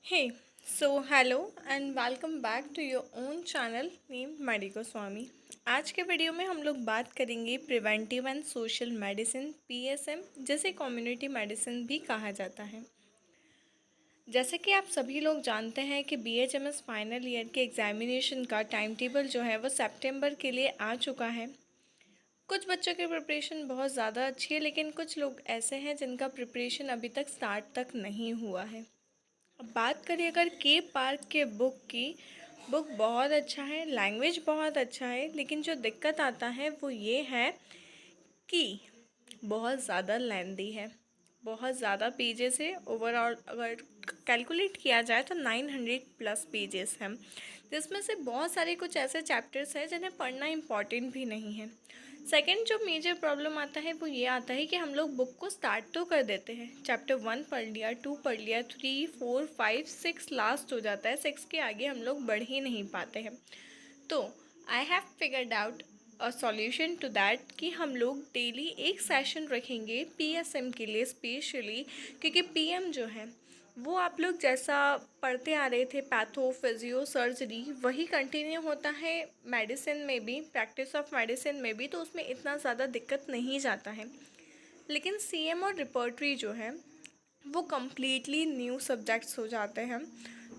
Hey, so hello and welcome back to your own channel named Mary Goswami। आज के video में हम लोग बात करेंगे preventive and social medicine PSM, जिसे कम्युनिटी मेडिसिन भी कहा जाता है। जैसे कि आप सभी लोग जानते हैं कि बीएचएमएस फाइनल ईयर के एग्जामिनेशन का टाइम टेबल जो है वो सितंबर के लिए आ चुका है। कुछ बच्चों की प्रिपरेशन बहुत ज़्यादा अच्छी है, लेकिन कुछ लोग ऐसे हैं जिनका प्रिपरेशन अभी तक स्टार्ट तक नहीं हुआ है। अब बात करें अगर के पार्क के बुक की, बुक बहुत अच्छा है, लैंग्वेज बहुत अच्छा है, लेकिन जो दिक्कत आता है वो ये है कि बहुत ज़्यादा लेंदी है, बहुत ज़्यादा पेजेस है। ओवरऑल अगर कैलकुलेट किया जाए तो 900 प्लस पेजेस हैं, जिसमें से बहुत सारे कुछ ऐसे चैप्टर्स हैं जिन्हें पढ़ना इम्पॉर्टेंट भी नहीं है। सेकंड जो मेजर प्रॉब्लम आता है वो ये आता है कि हम लोग बुक को स्टार्ट तो कर देते हैं, चैप्टर 1 पढ़ लिया, 2 पढ़ लिया, 3, 4, 5, 6 लास्ट हो जाता है, 6 के आगे हम लोग बढ़ ही नहीं पाते हैं। तो I have figured out a solution to that कि हम लोग डेली एक सेशन रखेंगे पीएसएम के लिए स्पेशली, क्योंकि पीएम जो है वो आप लोग जैसा पढ़ते आ रहे थे पैथो फिजियो सर्जरी, वही कंटिन्यू होता है मेडिसिन में भी, प्रैक्टिस ऑफ मेडिसिन में भी, तो उसमें इतना ज़्यादा दिक्कत नहीं जाता है। लेकिन सीएम और रिपर्टरी जो है वो कम्प्लीटली न्यू सब्जेक्ट्स हो जाते हैं,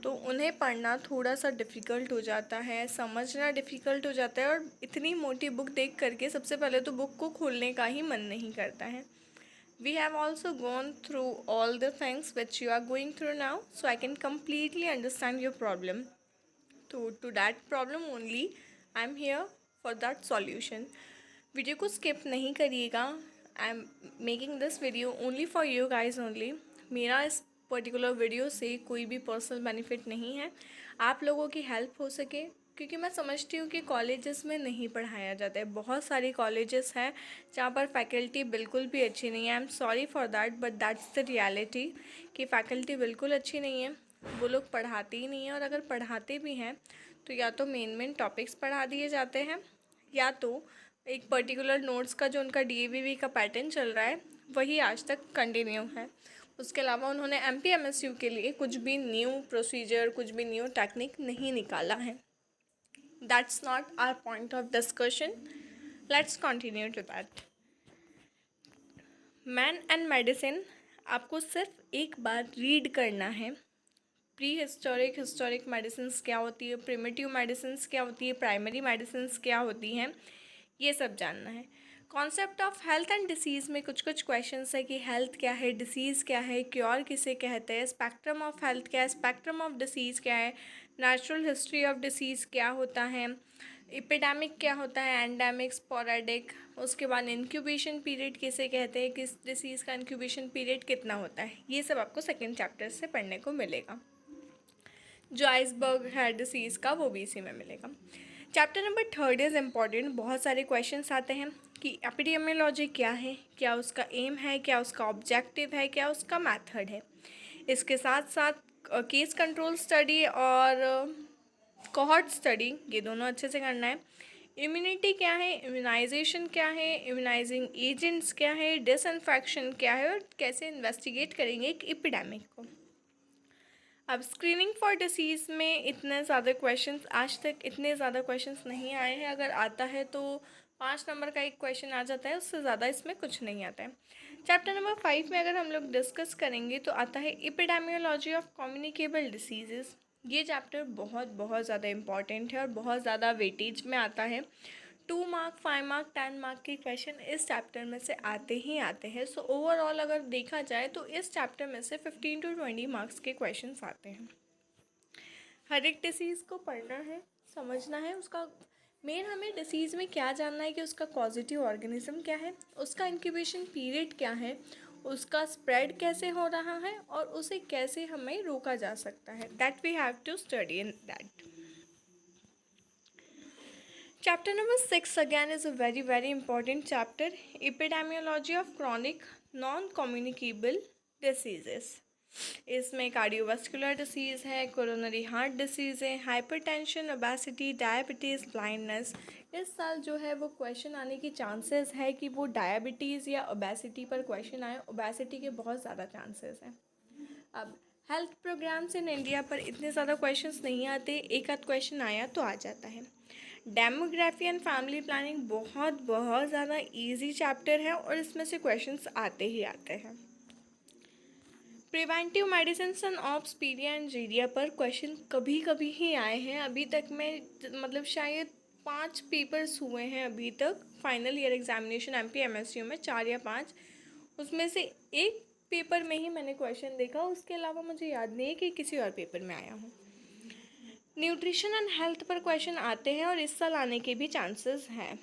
तो उन्हें पढ़ना थोड़ा सा डिफ़िकल्ट हो जाता है, समझना डिफ़िकल्ट हो जाता है, और इतनी मोटी बुक देख करके सबसे पहले तो बुक को खोलने का ही मन नहीं करता है। We have also gone through all the things which you are going through now, so I can completely understand your problem. To that problem only, I'm here for that solution. Video को skip नहीं करिएगा। I am making this video only for you guys only. मेरा इस particular video से कोई भी personal benefit नहीं है, आप लोगों की हेल्प हो सके, क्योंकि मैं समझती हूँ कि कॉलेजेस में नहीं पढ़ाया जाता है। बहुत सारे कॉलेजेस हैं जहाँ पर फैकल्टी बिल्कुल भी अच्छी नहीं है। I am sorry for that, but that's the reality कि फ़ैकल्टी बिल्कुल अच्छी नहीं है, वो लोग पढ़ाते ही नहीं हैं, और अगर पढ़ाते भी हैं तो या तो मेन टॉपिक्स पढ़ा दिए जाते हैं, या तो एक पर्टिकुलर नोट्स का जो उनका डीएवीवी का पैटर्न चल रहा है वही आज तक कंटिन्यू है। उसके अलावा उन्होंने एमपीएमएसयू के लिए कुछ भी न्यू प्रोसीजर, कुछ भी न्यू टेक्निक नहीं निकाला है। That's not our point of discussion, let's continue to that. Man and medicine आपको सिर्फ एक बार रीड करना है। प्री हिस्टोरिक, हिस्टोरिक मेडिसिन्स क्या होती है, प्रिमिटिव मेडिसिन्स क्या होती है, प्राइमरी मेडिसिन्स क्या होती हैं, ये सब जानना है। Concept of health and disease में कुछ कुछ क्वेश्चंस है कि हेल्थ क्या है, डिसीज़ क्या है, क्योर किसे कहते हैं, स्पेक्ट्रम ऑफ हेल्थ क्या है, स्पेक्ट्रम ऑफ डिसीज़ क्या है, नेचुरल हिस्ट्री ऑफ डिसीज़ क्या होता है, एपिडेमिक क्या होता है, एंडेमिक, स्पोरेडिक, उसके बाद इंक्यूबेशन पीरियड किसे कहते हैं, किस डिसीज़ का इंक्यूबेशन पीरियड कितना होता है, ये सब आपको सेकेंड चैप्टर से पढ़ने को मिलेगा। जो आइसबर्ग है डिसीज़ का, वो भी इसी में मिलेगा। Chapter number 3 is important. बहुत सारे क्वेश्चंस आते हैं कि एपिडेमियोलॉजी क्या है, क्या उसका एम है, क्या उसका ऑब्जेक्टिव है, क्या उसका मेथड है। इसके साथ साथ केस कंट्रोल स्टडी और कोहॉर्ट स्टडी, ये दोनों अच्छे से करना है। इम्यूनिटी क्या है, इम्यूनाइजेशन क्या है, इम्यूनाइजिंग एजेंट्स क्या है, डिसइंफेक्शन क्या है, और कैसे इन्वेस्टिगेट करेंगे एक एपिडेमिक को। अब स्क्रीनिंग फॉर डिसीज़ में इतने ज़्यादा क्वेश्चंस, आज तक इतने ज़्यादा क्वेश्चंस नहीं आए हैं। अगर आता है तो 5 नंबर का एक क्वेश्चन आ जाता है, उससे ज़्यादा इसमें कुछ नहीं आता है। चैप्टर नंबर 5 में अगर हम लोग डिस्कस करेंगे तो आता है एपिडेमियोलॉजी ऑफ कम्युनिकेबल डिसीज़। ये चैप्टर बहुत बहुत ज़्यादा इम्पॉर्टेंट है और बहुत ज़्यादा वेटेज में आता है। 2 मार्क, 5 मार्क, 10 मार्क के क्वेश्चन इस चैप्टर में से आते ही आते हैं। सो ओवरऑल अगर देखा जाए तो इस चैप्टर में से 15 to 20 मार्क्स के क्वेश्चंस आते हैं। हर एक डिसीज़ को पढ़ना है, समझना है, उसका मेन हमें डिसीज़ में क्या जानना है कि उसका कॉजेटिव ऑर्गेनिज्म क्या है, उसका इंक्यूबेशन पीरियड क्या है, उसका स्प्रेड कैसे हो रहा है, और उसे कैसे हमें रोका जा सकता है। That we have to study in that. Chapter number 6 again is a very very important chapter, epidemiology of chronic non-communicable diseases। इसमें कार्डियोवास्कुलर डिसीज़ है, कोरोनरी हार्ट डिसीज़ है, हाइपरटेंशन, ओबेसिटी, डायबिटीज़, ब्लाइंडनेस। इस साल जो है वो क्वेश्चन आने की चांसेस है कि वो डायबिटीज़ या ओबेसिटी पर क्वेश्चन आए। ओबेसिटी के बहुत ज़्यादा चांसेस हैं। अब हेल्थ प्रोग्राम्स इन इंडिया पर इतने ज़्यादा क्वेश्चंस नहीं आते, एक आध क्वेश्चन आया तो आ जाता है। डेमोग्राफी एंड फैमिली प्लानिंग बहुत बहुत ज़्यादा इजी चैप्टर है और इसमें से क्वेश्चंस आते ही आते हैं। प्रिवेंटिव मेडिसिन एंड ऑप्स पीडिया एंड जीडिया पर क्वेश्चन कभी कभी ही आए हैं अभी तक में, मतलब शायद 5 पेपर्स हुए हैं अभी तक final year examination MP MSU में, 4 या 5, उसमें से एक पेपर में ही मैंने क्वेश्चन देखा, उसके अलावा मुझे याद नहीं है कि किसी और पेपर में आया हूँ। न्यूट्रिशन एंड हेल्थ पर क्वेश्चन आते हैं और इस साल आने के भी चांसेस हैं।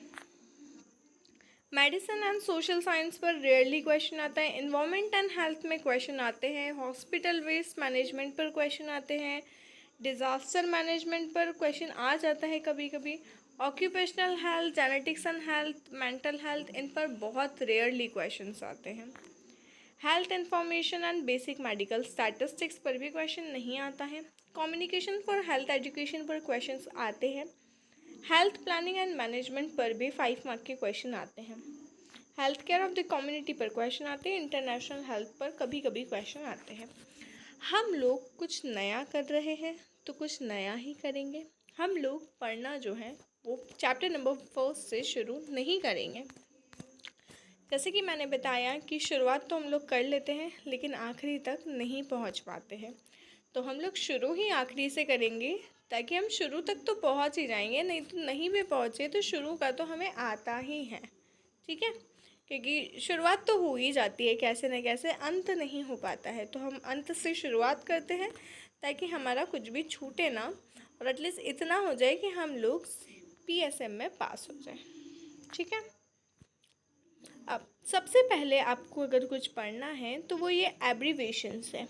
मेडिसिन एंड सोशल साइंस पर रेयरली क्वेश्चन आता है। इन्वायरमेंट एंड हेल्थ में क्वेश्चन आते हैं। हॉस्पिटल वेस्ट मैनेजमेंट पर क्वेश्चन आते हैं। डिज़ास्टर मैनेजमेंट पर क्वेश्चन आ जाता है कभी कभी। Occupational health, genetics and health, mental health, इन पर बहुत रेयरली क्वेश्चंस आते हैं। Health information and basic medical statistics पर भी क्वेश्चन नहीं आता है। कम्युनिकेशन फॉर हेल्थ एजुकेशन पर क्वेश्चंस आते हैं। हेल्थ प्लानिंग एंड मैनेजमेंट पर भी 5 मार्क के क्वेश्चन आते हैं। Health care of the community पर क्वेश्चन आते हैं। इंटरनेशनल हेल्थ पर कभी कभी क्वेश्चन आते हैं। हम लोग कुछ नया कर रहे हैं तो कुछ नया ही करेंगे। हम लोग पढ़ना जो है वो चैप्टर नंबर 1 से शुरू नहीं करेंगे। जैसे कि मैंने बताया कि शुरुआत तो हम लोग कर लेते हैं लेकिन आखिरी तक नहीं पहुंच पाते हैं, तो हम लोग शुरू ही आखिरी से करेंगे ताकि हम शुरू तक तो पहुंच ही जाएंगे, नहीं तो नहीं भी पहुंचे तो शुरू का तो हमें आता ही है, ठीक है। क्योंकि शुरुआत तो हो ही जाती है कैसे न कैसे, अंत नहीं हो पाता है, तो हम अंत से शुरुआत करते हैं ताकि हमारा कुछ भी छूटे ना, और एटलीस्ट इतना हो जाए कि हम लोग पीएसएम में पास हो जाए, ठीक है। अब सबसे पहले आपको अगर कुछ पढ़ना है तो वो ये एब्रीवेशंस है।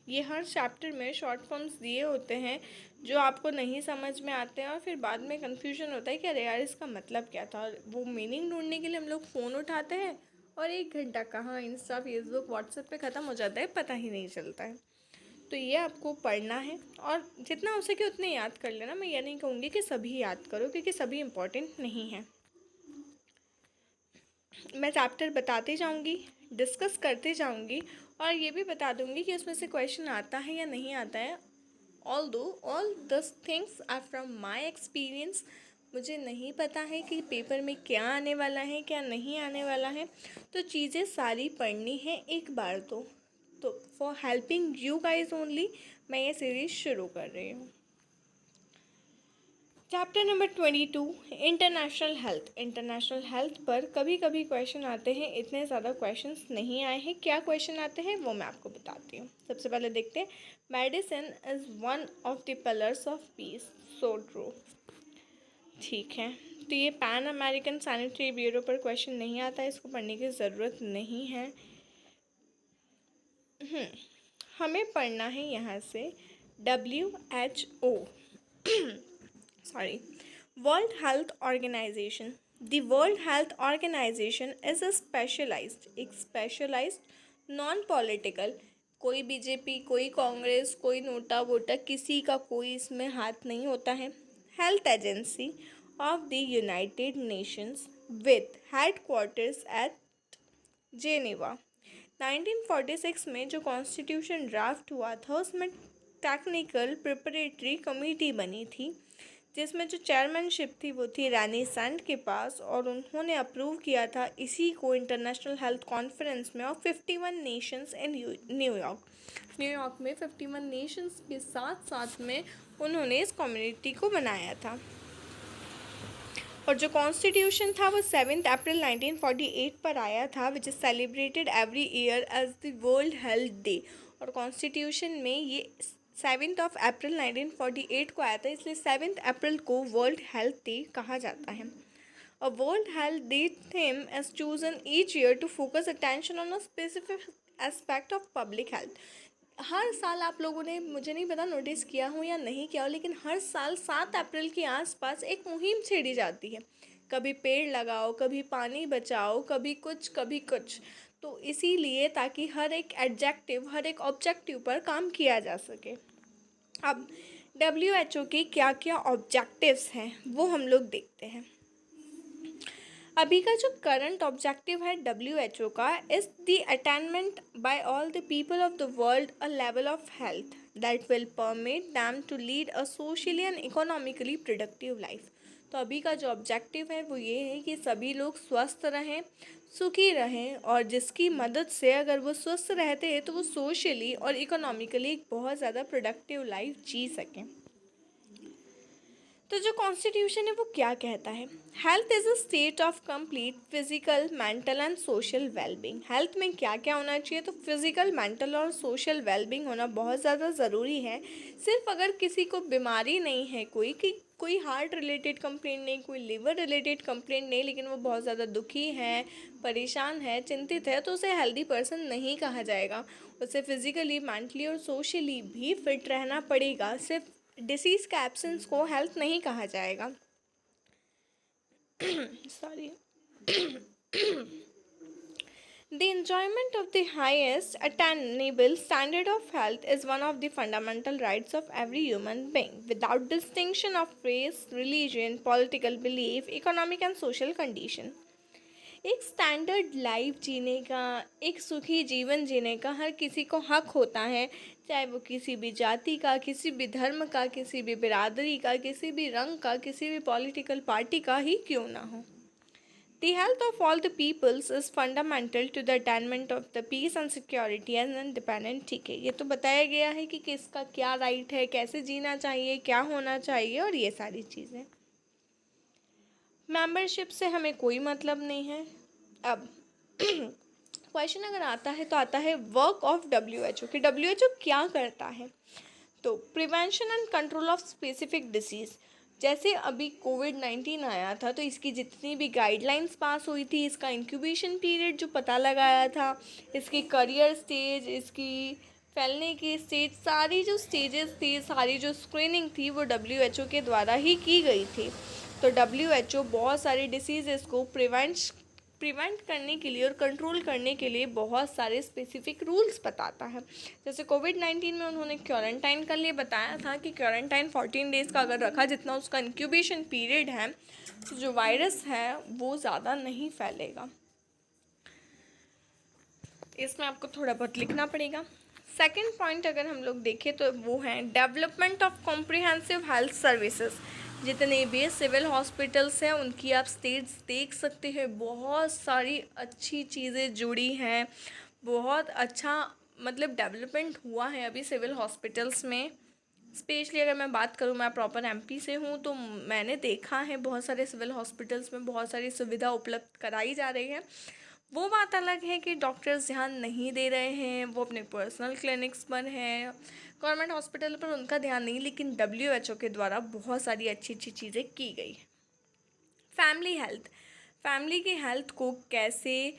ये हर चैप्टर में शॉर्ट फॉर्म्स दिए होते हैं जो आपको नहीं समझ में आते हैं और फिर बाद में कन्फ्यूजन होता है कि अरे यार इसका मतलब क्या था। और वो मीनिंग ढूंढने के लिए हम लोग फ़ोन उठाते हैं और 1 घंटा कहाँ इंस्टा फेसबुक व्हाट्सएप पे ख़त्म हो जाता है, पता ही नहीं चलता है। तो ये आपको पढ़ना है और जितना हो सके उतने याद कर लेना। मैं ये नहीं कहूँगी कि सभी याद करो क्योंकि सभी इम्पॉर्टेंट नहीं है। मैं चैप्टर बताते जाऊंगी, डिस्कस करते जाऊंगी और ये भी बता दूंगी कि उसमें से क्वेश्चन आता है या नहीं आता है। Although all this things are from my experience. मुझे नहीं पता है कि पेपर में क्या आने वाला है क्या नहीं आने वाला है, तो चीज़ें सारी पढ़नी है एक बार। तो for helping you guys only मैं ये सीरीज़ शुरू कर रही हूँ। Chapter number 22 international health. International health पर कभी कभी क्वेश्चन आते हैं, इतने ज़्यादा क्वेश्चंस नहीं आए हैं। क्या क्वेश्चन आते हैं वो मैं आपको बताती हूँ। सबसे पहले देखते हैं, medicine is one of the pillars of peace, so true. ठीक है, तो ये पैन अमेरिकन सैनिटरी ब्यूरो पर क्वेश्चन नहीं आता है, इसको पढ़ने की ज़रूरत नहीं है। हमें पढ़ना है यहाँ से WHO sorry, World Health Organization. The World Health Organization is a specialized, एक specialized non-political, कोई बीजेपी, कोई कांग्रेस, कोई नोटा वोटा, किसी का कोई इसमें हाथ नहीं होता है, health agency of the United Nations with headquarters at Geneva. 1946 में जो कॉन्स्टिट्यूशन ड्राफ्ट हुआ था उसमें टेक्निकल प्रिपरेटरी कमेटी बनी थी जिसमें जो चेयरमैनशिप थी वो थी रानी सैंड के पास, और उन्होंने अप्रूव किया था इसी को इंटरनेशनल हेल्थ कॉन्फ्रेंस में of 51 Nations in New York. New York में 51 नेशंस के साथ साथ में उन्होंने इस कम्युनिटी को बनाया था। और जो कॉन्स्टिट्यूशन था वो 7 अप्रैल 1948 पर आया था, which is celebrated every year as the World health Day. और कॉन्स्टिट्यूशन में ये 7 अप्रैल 1948 को आया था, इसलिए 7 अप्रैल को वर्ल्ड हेल्थ डे कहा जाता है। A World Health Day theme is chosen each year to focus attention on a specific aspect of public health. हर साल आप लोगों ने, मुझे नहीं पता नोटिस किया हो या नहीं किया हो, लेकिन हर साल 7 अप्रैल के आसपास एक मुहिम छेड़ी जाती है। कभी पेड़ लगाओ, कभी पानी बचाओ, कभी कुछ। तो इसीलिए ताकि हर एक एडजेक्टिव, हर एक ऑब्जेक्टिव पर काम किया जा सके। अब WHO के क्या क्या ऑब्जेक्टिव्स हैं वो हम लोग देखते हैं। अभी का जो करंट ऑब्जेक्टिव है WHO का is the attainment by all the people of the world a level of health that will permit them to lead a socially and economically productive life. तो अभी का जो ऑब्जेक्टिव है वो ये है कि सभी लोग स्वस्थ रहें, सुखी रहें, और जिसकी मदद से अगर वो स्वस्थ रहते हैं तो वो सोशली और इकोनॉमिकली एक बहुत ज़्यादा प्रोडक्टिव लाइफ जी सकें। तो जो कॉन्स्टिट्यूशन है वो क्या कहता है? Health is a state of complete physical, mental and social wellbeing. Health में क्या क्या होना चाहिए? तो फिजिकल, मेंटल और सोशल वेलबींग होना बहुत ज़्यादा ज़रूरी है। सिर्फ अगर किसी को बीमारी नहीं है, कोई हार्ट रिलेटेड कंप्लेंट नहीं, कोई लिवर रिलेटेड कंप्लेंट नहीं, लेकिन वो बहुत ज़्यादा दुखी है, परेशान है, चिंतित है, तो उसे हेल्दी पर्सन नहीं कहा जाएगा। उसे फिजिकली, मेंटली और सोशली भी फिट रहना पड़ेगा। सिर्फ डिसीज़ का एब्सेंस को हेल्थ नहीं कहा जाएगा। Sorry. The enjoyment of the highest attainable standard of health is one of the fundamental rights of every human being, without distinction of race, religion, political belief, economic and social condition. एक standard life जीने का, एक सुखी जीवन जीने का हर किसी को हक होता है, चाहे वो किसी भी जाति का, किसी भी धर्म का, किसी भी बिरादरी का, किसी भी रंग का, किसी भी पॉलिटिकल पार्टी का ही क्यों ना हो। The health of all the peoples is fundamental to the attainment of the peace and security and independence। ठीक है, ये तो बताया गया है कि किसका क्या राइट है, कैसे जीना चाहिए, क्या होना चाहिए, और ये सारी चीज़ें। मेंबरशिप से हमें कोई मतलब नहीं है। अब क्वेश्चन अगर आता है तो आता है वर्क ऑफ WHO कि WHO क्या करता है। तो prevention and control of specific disease, जैसे अभी कोविड-19 आया था तो इसकी जितनी भी गाइडलाइंस पास हुई थी, इसका इंक्यूबेशन पीरियड जो पता लगाया था, इसकी करियर स्टेज, इसकी फैलने की स्टेज, सारी जो स्टेजेस थी, सारी जो स्क्रीनिंग थी वो WHO के द्वारा ही की गई थी। तो WHO बहुत सारी डिसीज़ेस को प्रिवेंट करने के लिए और कंट्रोल करने के लिए बहुत सारे स्पेसिफिक रूल्स बताता है। जैसे कोविड-19 में उन्होंने क्वारंटाइन के लिए बताया था कि क्वारंटाइन 14 डेज़ का अगर रखा, जितना उसका इंक्यूबेशन पीरियड है, तो जो वायरस है वो ज़्यादा नहीं फैलेगा। इसमें आपको थोड़ा बहुत लिखना पड़ेगा। सेकंड पॉइंट अगर हम लोग देखें तो वो है development of comprehensive health services. जितने भी सिविल हॉस्पिटल्स हैं उनकी आप स्टेट्स देख सकते हैं, बहुत सारी अच्छी चीज़ें जुड़ी हैं, बहुत अच्छा मतलब डेवलपमेंट हुआ है अभी सिविल हॉस्पिटल्स में। स्पेशली अगर मैं बात करूँ, मैं प्रॉपर MP से हूँ, तो मैंने देखा है बहुत सारे सिविल हॉस्पिटल्स में बहुत सारी सुविधा उपलब्ध कराई जा रही है। वो बात अलग है कि डॉक्टर्स ध्यान नहीं दे रहे हैं, वो अपने पर्सनल क्लिनिक्स पर हैं, गवर्नमेंट हॉस्पिटल पर उनका ध्यान नहीं, लेकिन WHO के द्वारा बहुत सारी अच्छी अच्छी चीज़ें की गई। फैमिली हेल्थ, फैमिली की हेल्थ को कैसे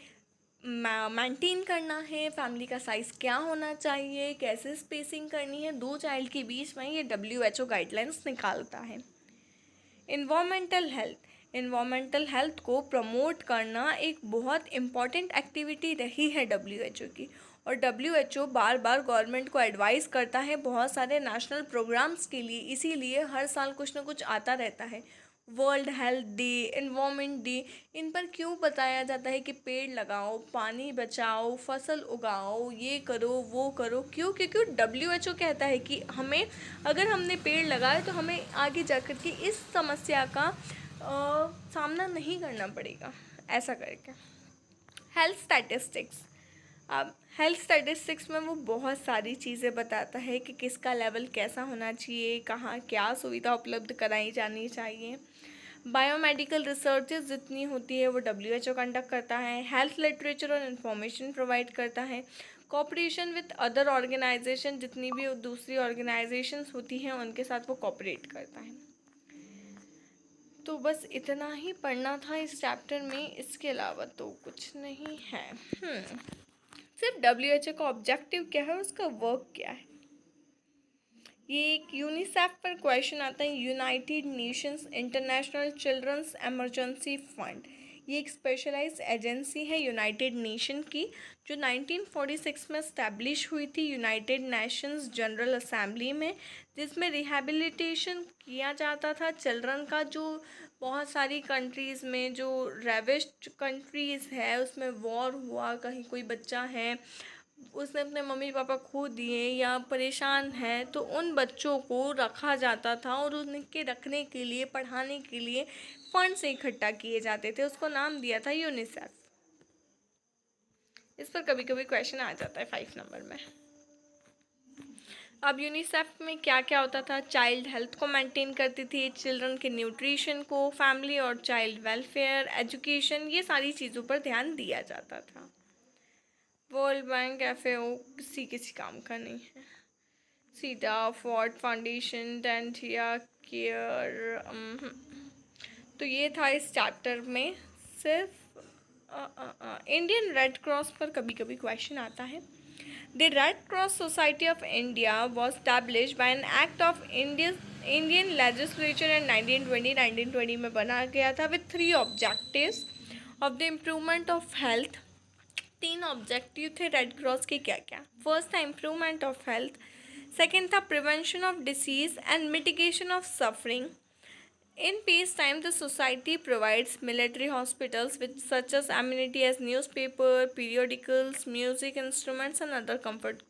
मेंटेन करना है, फैमिली का साइज़ क्या होना चाहिए, कैसे स्पेसिंग करनी है 2 चाइल्ड के बीच में, ये WHO गाइडलाइंस निकालता है। इन्वामेंटल हेल्थ को प्रमोट करना एक बहुत इम्पॉर्टेंट एक्टिविटी रही है WHO की, और WHO बार बार गवर्नमेंट को एडवाइस करता है बहुत सारे नेशनल प्रोग्राम्स के लिए, इसीलिए हर साल कुछ ना कुछ आता रहता है। World health day, environment day, इन पर क्यों बताया जाता है कि पेड़ लगाओ, पानी बचाओ, फसल उगाओ, ये करो वो करो, क्यों? क्योंकि WHO कहता है कि हमें, अगर हमने पेड़ लगाए तो हमें आगे जाकर के इस समस्या का सामना नहीं करना पड़ेगा, ऐसा करके। हेल्थ स्टैटिस्टिक्स, अब हेल्थ स्टैटिस्टिक्स में वो बहुत सारी चीज़ें बताता है कि किसका लेवल कैसा होना चाहिए, कहाँ क्या सुविधा उपलब्ध कराई जानी चाहिए। बायोमेडिकल रिसर्चेज जितनी होती है वो WHO कंडक्ट करता है। हेल्थ लिटरेचर और इन्फॉर्मेशन प्रोवाइड करता है। कोऑपरेशन विद अदर ऑर्गेनाइजेशन, जितनी भी दूसरी ऑर्गेनाइजेशंस होती हैं उनके साथ वो कोऑपरेट करता है। तो बस इतना ही पढ़ना था इस चैप्टर में, इसके अलावा तो कुछ नहीं है। सिर्फ WHO का ऑब्जेक्टिव क्या है, उसका वर्क क्या है। ये एक यूनिसेफ पर क्वेश्चन आता है, United Nations International Children's Emergency Fund. ये एक स्पेशलाइज्ड एजेंसी है यूनाइटेड नेशन की, जो 1946 में इस्टेब्लिश हुई थी यूनाइटेड नेशंस जनरल असेंबली में, जिसमें रिहैबिलिटेशन किया जाता था चिल्ड्रन का, जो बहुत सारी कंट्रीज़ में, जो रेविश्ड कंट्रीज़ है उसमें वॉर हुआ, कहीं कोई बच्चा है उसने अपने मम्मी पापा खो दिए या परेशान है, तो उन बच्चों को रखा जाता था और उनके रखने के लिए, पढ़ाने के लिए फंड्स इकट्ठा किए जाते थे। उसको नाम दिया था यूनिसेफ। इस पर कभी कभी क्वेश्चन आ जाता है 5 नंबर में। अब यूनिसेफ में क्या क्या होता था? चाइल्ड हेल्थ को मेंटेन करती थी, चिल्ड्रन के न्यूट्रिशन को, फैमिली और चाइल्ड वेलफेयर, एजुकेशन, ये सारी चीज़ों पर ध्यान दिया जाता था। वर्ल्ड बैंक FAO किसी काम का नहीं है। सीडा, फोर्ड फाउंडेशन, डेंटिया केयर, तो ये था इस चैप्टर में। सिर्फ इंडियन रेड क्रॉस पर कभी कभी क्वेश्चन आता है। The red cross society of India was establish bye an act of Indian legislature इन 1920 में बना गया था with 3 objectives of the improvement of health. 3 objective थे रेड क्रॉस के, क्या क्या? फर्स्ट था इम्प्रूवमेंट ऑफ हेल्थ, सेकेंड था prevention of disease and mitigation of suffering. In peacetime, the society provides military hospitals with such as amenity as newspaper, periodicals, music instruments and other comfort.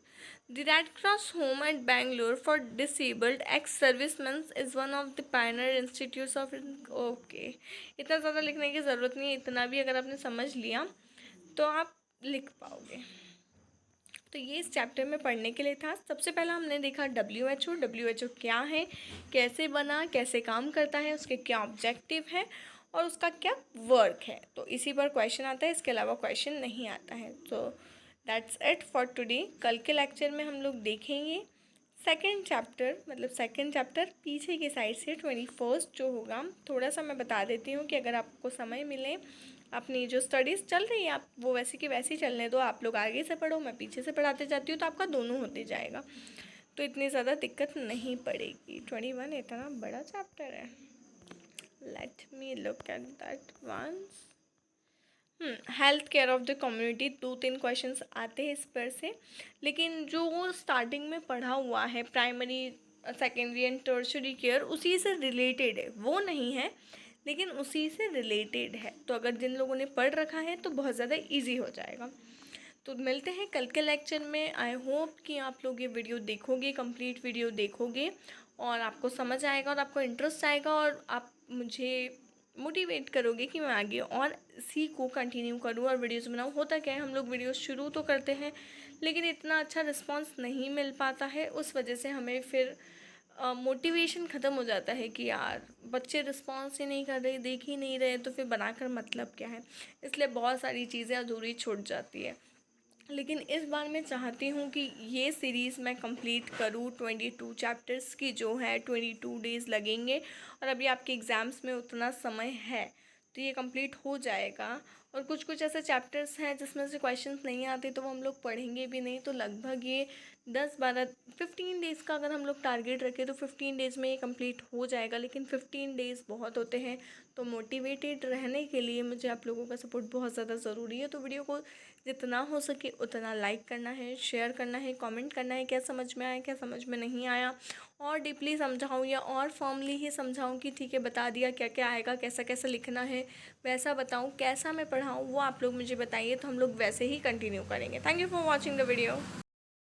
The Red Cross Home at Bangalore for disabled ex-servicemen is one of the pioneer institutes of okay. इतना ज़्यादा लिखने की ज़रूरत नहीं है, इतना भी अगर आपने समझ लिया तो आप लिख पाओगे। तो ये इस चैप्टर में पढ़ने के लिए था। सबसे पहला हमने देखा WHO क्या है, कैसे बना, कैसे काम करता है, उसके क्या ऑब्जेक्टिव है और उसका क्या वर्क है। तो इसी पर क्वेश्चन आता है, इसके अलावा क्वेश्चन नहीं आता है। तो दैट्स इट फॉर टुडे। कल के लेक्चर में हम लोग देखेंगे सेकेंड चैप्टर पीछे की साइड से 21 जो होगा। थोड़ा सा मैं बता देती हूँ कि अगर आपको समय मिले, अपनी जो स्टडीज़ चल रही है आप वो वैसे की वैसी चलने दो, आप लोग आगे से पढ़ो, मैं पीछे से पढ़ाते जाती हूँ, तो आपका दोनों होते जाएगा, तो इतनी ज़्यादा दिक्कत नहीं पड़ेगी। 21 इतना बड़ा चैप्टर है। Let me look at that once. Health care of the community, 2-3 questions आते हैं इस पर से, लेकिन जो स्टार्टिंग में पढ़ा हुआ है primary, secondary and tertiary care, उसी से रिलेटेड है, वो नहीं है लेकिन उसी से रिलेटेड है। तो अगर जिन लोगों ने पढ़ रखा है तो बहुत ज़्यादा इजी हो जाएगा। तो मिलते हैं कल के लेक्चर में। आई होप कि आप लोग ये वीडियो देखोगे, कंप्लीट वीडियो देखोगे और आपको समझ आएगा और आपको इंटरेस्ट आएगा और आप मुझे मोटिवेट करोगे कि मैं आगे और इसी को कंटिन्यू करूँ और वीडियोज़ बनाऊँ। होता क्या है, हम लोग वीडियो शुरू तो करते हैं लेकिन इतना अच्छा रिस्पॉन्स नहीं मिल पाता है, उस वजह से हमें फिर मोटिवेशन ख़त्म हो जाता है कि यार बच्चे रिस्पॉन्स ही नहीं कर रहे, देख ही नहीं रहे, तो फिर बनाकर मतलब क्या है। इसलिए बहुत सारी चीज़ें अधूरी छूट जाती है। लेकिन इस बार मैं चाहती हूँ कि ये सीरीज़ मैं कंप्लीट करूँ। 22 चैप्टर्स की जो है 22 डेज़ लगेंगे और अभी आपके एग्ज़ाम्स में उतना समय है तो ये कंप्लीट हो जाएगा। और कुछ कुछ ऐसे चैप्टर्स हैं जिसमें से क्वेश्चंस नहीं आते तो वो हम लोग पढ़ेंगे भी नहीं, तो लगभग ये 15 डेज़ का अगर हम लोग टारगेट रखें तो 15 डेज़ में ये कंप्लीट हो जाएगा। लेकिन 15 डेज़ बहुत होते हैं, तो मोटिवेटेड रहने के लिए मुझे आप लोगों का सपोर्ट बहुत ज़्यादा ज़रूरी है। तो वीडियो को जितना हो सके उतना लाइक करना है, शेयर करना है, कमेंट करना है क्या समझ में आया, क्या समझ में नहीं आया, और डीपली समझाऊँ या और फॉर्मली ही समझाऊँ कि ठीक है बता दिया क्या क्या आएगा, कैसा कैसा लिखना है वैसा बताऊँ, कैसा मैं पढ़ाऊँ वो आप लोग मुझे बताइए, तो हम लोग वैसे ही कंटिन्यू करेंगे। Thank you for watching the video.